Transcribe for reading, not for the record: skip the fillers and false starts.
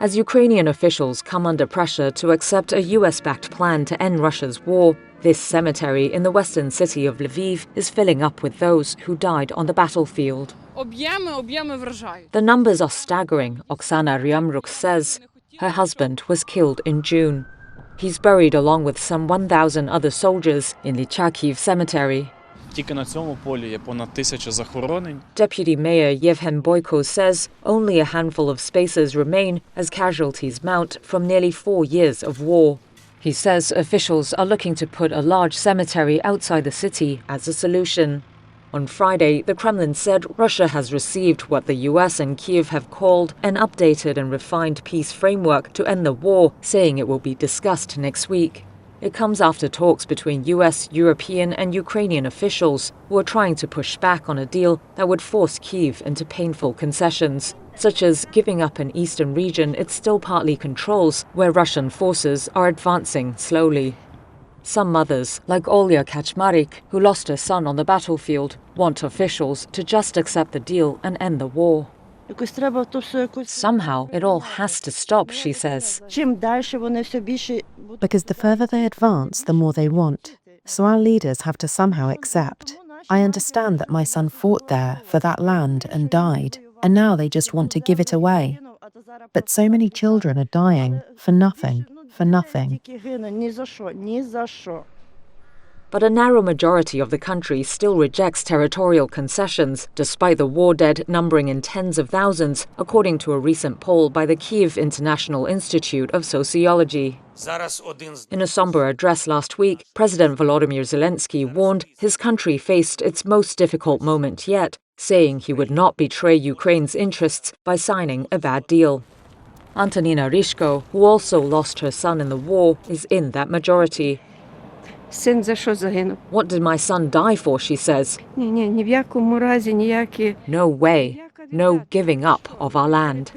As Ukrainian officials come under pressure to accept a US-backed plan to end Russia's war, this cemetery in the western city of Lviv is filling up with those who died on the battlefield. The numbers are staggering, Oksana Ryamruk says. Her husband was killed in June. He's buried along with some 1,000 other soldiers in Lychakiv cemetery. Тільки на цьому полі є понад 1000 захоронень. Deputy Mayor Yevhen Boyko says only a handful of spaces remain as casualties mount from nearly 4 years of war. He says officials are looking to put a large cemetery outside the city as a solution. On Friday, the Kremlin said Russia has received what the US and Kyiv have called an updated and refined peace framework to end the war, saying it will be discussed next week. It comes after talks between US, European and Ukrainian officials who are trying to push back on a deal that would force Kyiv into painful concessions, such as giving up an eastern region it still partly controls, where Russian forces are advancing slowly. Some mothers, like Olya Kaczmarek, who lost her son on the battlefield, want officials to just accept the deal and end the war. Somehow, it all has to stop, she says. Because the further they advance, the more they want. So our leaders have to somehow accept. I understand that my son fought there for that land and died, and now they just want to give it away. But so many children are dying for nothing, for nothing. But a narrow majority of the country still rejects territorial concessions, despite the war dead numbering in tens of thousands, according to a recent poll by the Kyiv International Institute of Sociology. In a somber address last week, President Volodymyr Zelensky warned his country faced its most difficult moment yet, saying he would not betray Ukraine's interests by signing a bad deal. Antonina Rishko, who also lost her son in the war, is in that majority. What did my son die for, she says. No way. No giving up of our land.